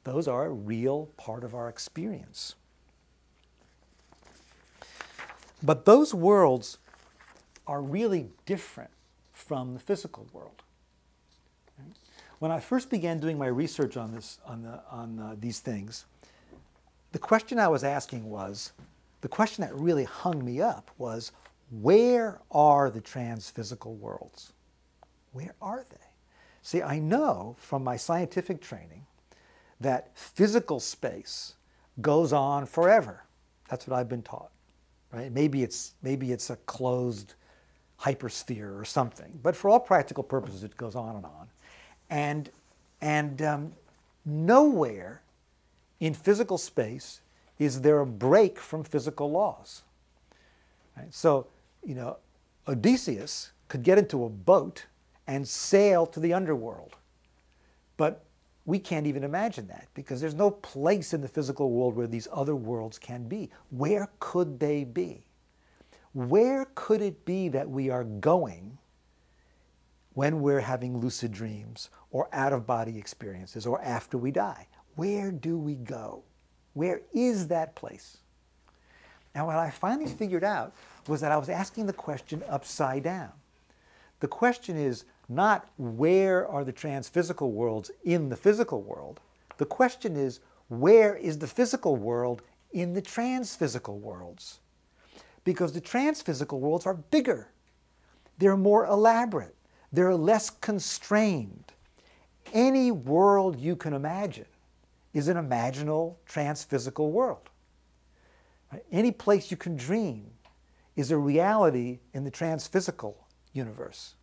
Those are a real part of our experience. But those worlds are really different from the physical world. When I first began doing my research on this, on these things, the question I was asking was, the question that really hung me up was, where are the transphysical worlds? Where are they? See, I know from my scientific training that physical space goes on forever. That's what I've been taught. Right? Maybe it's a closed hypersphere or something, but for all practical purposes, it goes on and on. And nowhere in physical space is there a break from physical laws. Right? So, you know, Odysseus could get into a boat and sail to the underworld, but we can't even imagine that because there's no place in the physical world where these other worlds can be. Where could they be? Where could it be that we are going when we're having lucid dreams or out-of-body experiences or after we die? Where do we go? Where is that place? Now, what I finally figured out was that I was asking the question upside down. The question is not where are the transphysical worlds in the physical world. The question is where is the physical world in the transphysical worlds? Because the transphysical worlds are bigger. They're more elaborate. They're less constrained. Any world you can imagine is an imaginal transphysical world. Any place you can dream is a reality in the transphysical universe.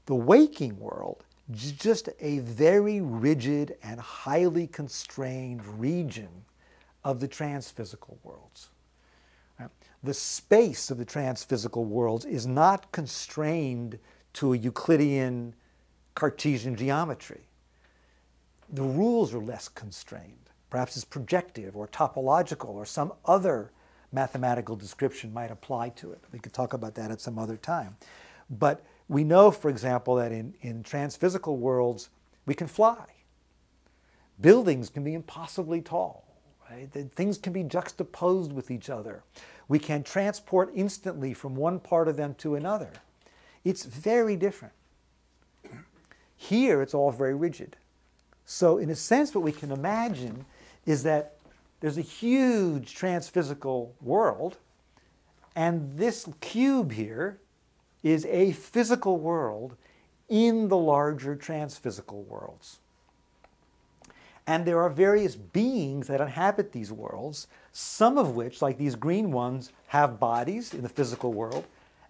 The waking world is just a very rigid and highly constrained region of the transphysical worlds. The space of the transphysical worlds is not constrained to a Euclidean Cartesian geometry. The rules are less constrained. Perhaps it's projective or topological or some other mathematical description might apply to it. We could talk about that at some other time. But we know, for example, that in transphysical worlds, we can fly. Buildings can be impossibly tall. Right? Things can be juxtaposed with each other. We can transport instantly from one part of them to another. It's very different. Here, it's all very rigid. So in a sense, what we can imagine is that there's a huge transphysical world, and this cube here is a physical world in the larger transphysical worlds. And there are various beings that inhabit these worlds, some of which, like these green ones, have bodies in the physical world,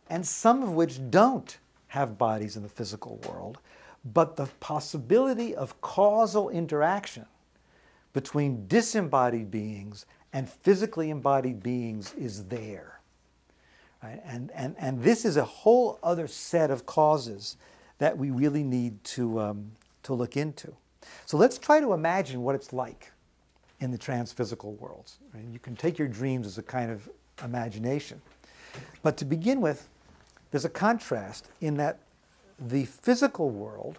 and some of which don't have bodies in the physical world. But the possibility of causal interaction between disembodied beings and physically embodied beings is there. Right? And this is a whole other set of causes that we really need to look into. So let's try to imagine what it's like in the transphysical worlds. Right? You can take your dreams as a kind of imagination. But to begin with, there's a contrast in that the physical world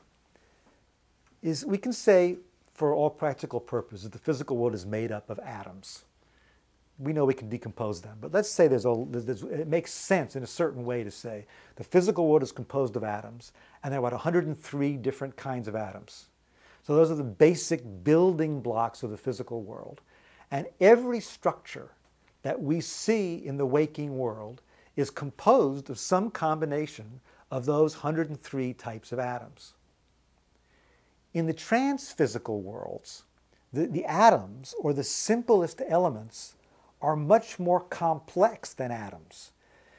is, we can say, for all practical purposes, the physical world is made up of atoms. We know we can decompose them, but let's say it makes sense in a certain way to say the physical world is composed of atoms, and there are about 103 different kinds of atoms. So those are the basic building blocks of the physical world. And every structure that we see in the waking world is composed of some combination of those 103 types of atoms. In the transphysical worlds, the atoms, or the simplest elements, are much more complex than atoms.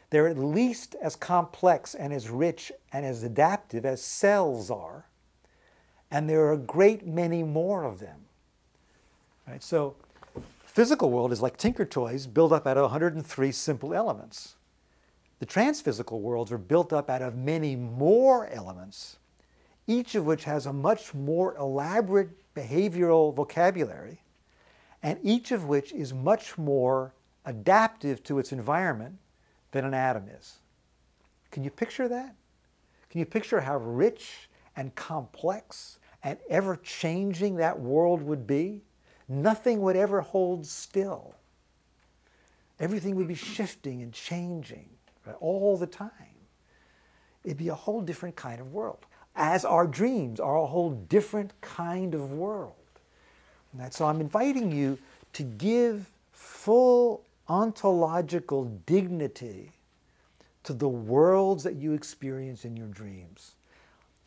They're at least as complex and as rich and as adaptive as cells are, and there are a great many more of them. Right? So physical world is like Tinker Toys built up out of 103 simple elements. The transphysical worlds are built up out of many more elements, each of which has a much more elaborate behavioral vocabulary, and each of which is much more adaptive to its environment than an atom is. Can you picture that? Can you picture how rich and complex and ever changing that world would be, nothing would ever hold still. Everything would be shifting and changing, right, all the time. It'd be a whole different kind of world, as our dreams are a whole different kind of world. And so I'm inviting you to give full ontological dignity to the worlds that you experience in your dreams.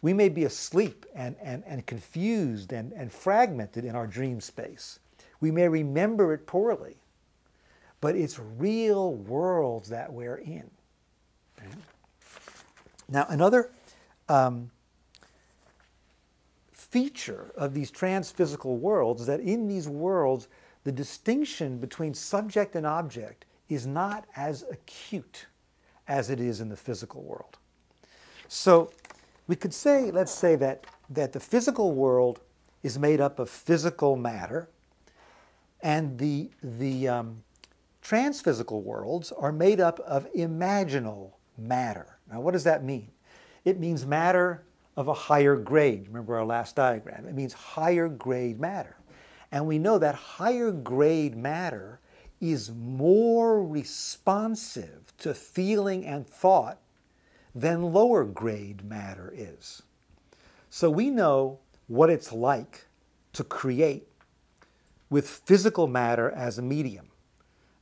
We may be asleep and confused and fragmented in our dream space. We may remember it poorly, but it's real worlds that we're in. Right? Now, another feature of these transphysical worlds is that in these worlds, the distinction between subject and object is not as acute as it is in the physical world. So we could say, let's say that the physical world is made up of physical matter, and the transphysical worlds are made up of imaginal matter. Now, what does that mean? It means matter of a higher grade. Remember our last diagram. It means higher grade matter. And we know that higher grade matter is more responsive to feeling and thought than lower grade matter is. So we know what it's like to create with physical matter as a medium,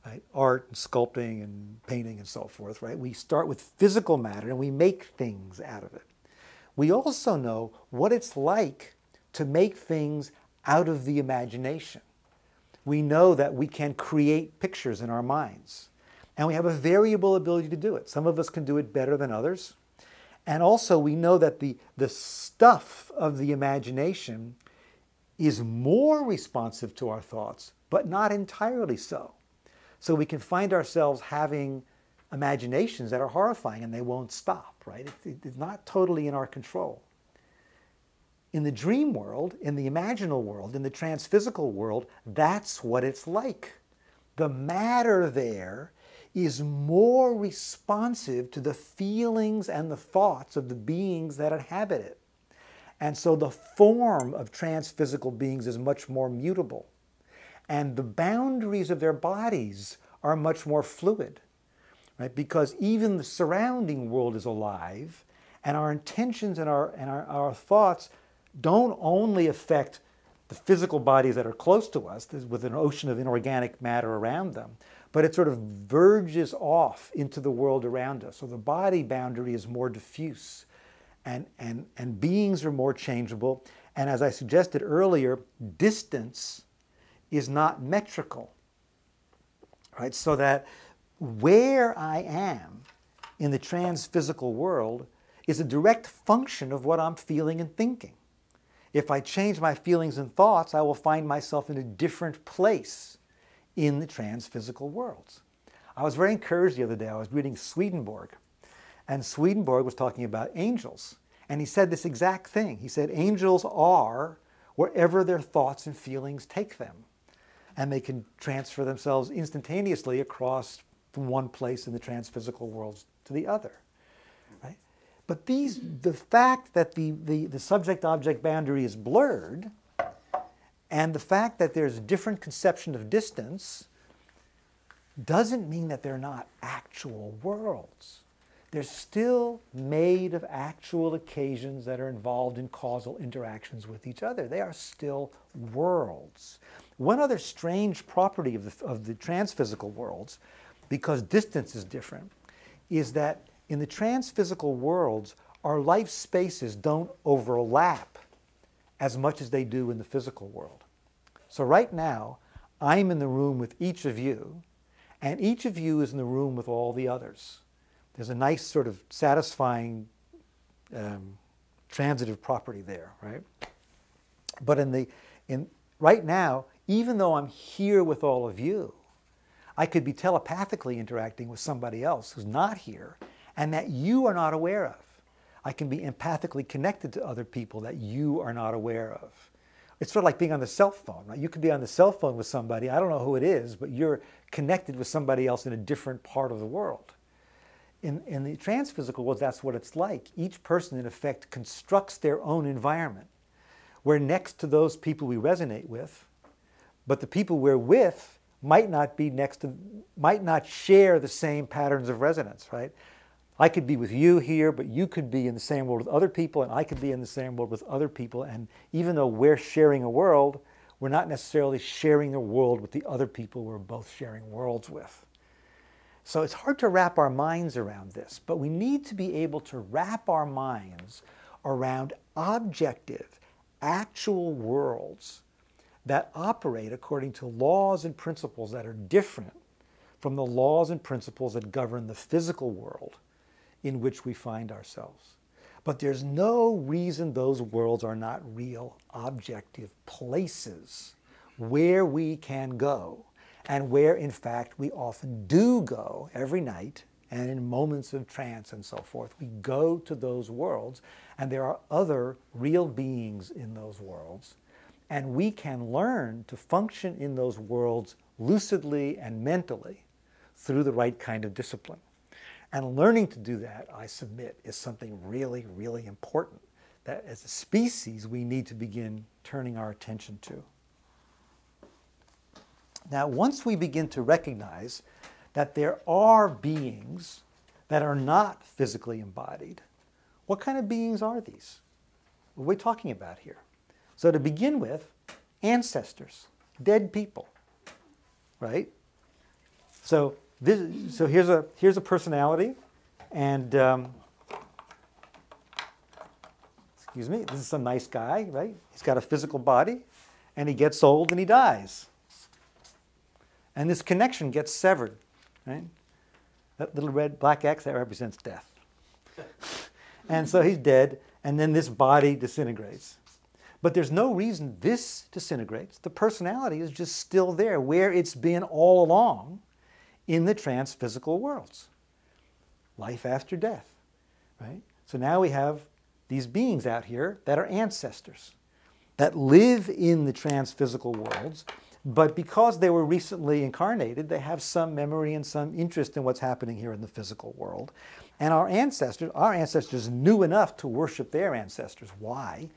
right? Art and sculpting and painting and so forth, right? We start with physical matter and we make things out of it. We also know what it's like to make things out of the imagination. We know that we can create pictures in our minds, and we have a variable ability to do it. Some of us can do it better than others. And also we know that the stuff of the imagination is more responsive to our thoughts, but not entirely so. So we can find ourselves having imaginations that are horrifying and they won't stop, right? It's not totally in our control. In the dream world, in the imaginal world, in the transphysical world, that's what it's like. The matter there is more responsive to the feelings and the thoughts of the beings that inhabit it. And so the form of transphysical beings is much more mutable. And the boundaries of their bodies are much more fluid, right? Because even the surrounding world is alive, and our intentions and our thoughts don't only affect the physical bodies that are close to us, with an ocean of inorganic matter around them, but it sort of verges off into the world around us. So the body boundary is more diffuse, and beings are more changeable. And as I suggested earlier, distance is not metrical, right? So that where I am in the transphysical world is a direct function of what I'm feeling and thinking. If I change my feelings and thoughts, I will find myself in a different place in the transphysical worlds. I was very encouraged the other day. I was reading Swedenborg, and Swedenborg was talking about angels. And he said this exact thing. He said, angels are wherever their thoughts and feelings take them. And they can transfer themselves instantaneously across from one place in the transphysical worlds to the other. Right? But the fact that the subject-object boundary is blurred, and the fact that there's a different conception of distance, doesn't mean that they're not actual worlds. They're still made of actual occasions that are involved in causal interactions with each other. They are still worlds. One other strange property of the transphysical worlds, because distance is different, is that in the transphysical worlds, our life spaces don't overlap as much as they do in the physical world. So right now, I'm in the room with each of you, and each of you is in the room with all the others. There's a nice sort of satisfying transitive property there, right? But right now, even though I'm here with all of you, I could be telepathically interacting with somebody else who's not here and that you are not aware of. I can be empathically connected to other people that you are not aware of. It's sort of like being on the cell phone, right? You could be on the cell phone with somebody, I don't know who it is, but you're connected with somebody else in a different part of the world. In the transphysical world, that's what it's like. Each person, in effect, constructs their own environment we're next to those people we resonate with, but the people we're with might not be next to, might not share the same patterns of resonance, right? I could be with you here, but you could be in the same world with other people, and I could be in the same world with other people. And even though we're sharing a world, we're not necessarily sharing a world with the other people we're both sharing worlds with. So it's hard to wrap our minds around this, but we need to be able to wrap our minds around objective, actual worlds that operate according to laws and principles that are different from the laws and principles that govern the physical world in which we find ourselves. But there's no reason those worlds are not real, objective places where we can go, and where, in fact, we often do go every night, and in moments of trance and so forth. We go to those worlds, and there are other real beings in those worlds, and we can learn to function in those worlds lucidly and mentally through the right kind of discipline. And learning to do that, I submit, is something really, really important that as a species we need to begin turning our attention to. Now, once we begin to recognize that there are beings that are not physically embodied, what kind of beings are these? What are we talking about here? So to begin with, ancestors, dead people, right? So here's a personality, and excuse me, this is some nice guy, right? He's got a physical body, and he gets old and he dies. And this connection gets severed, right? That little red black X, that represents death. And so he's dead, and then this body disintegrates. But there's no reason this disintegrates. The personality is just still there, where it's been all along in the transphysical worlds. Life after death, right? So now we have these beings out here that are ancestors, that live in the transphysical worlds, but because they were recently incarnated, they have some memory and some interest in what's happening here in the physical world. And our ancestors knew enough to worship their ancestors. Why?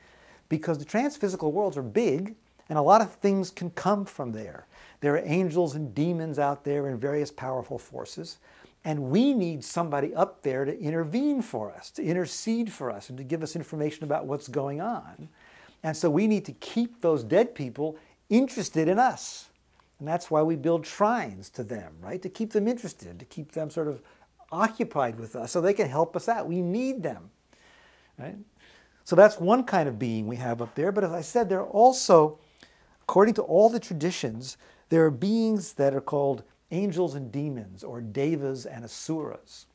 Because the transphysical worlds are big, and a lot of things can come from there. There are angels and demons out there and various powerful forces. And we need somebody up there to intervene for us, to intercede for us, and to give us information about what's going on. And so we need to keep those dead people interested in us. And that's why we build shrines to them, right? To keep them interested, to keep them sort of occupied with us so they can help us out. We need them, right? So that's one kind of being we have up there. But as I said, there are also, according to all the traditions, there are beings that are called angels and demons, or devas and asuras.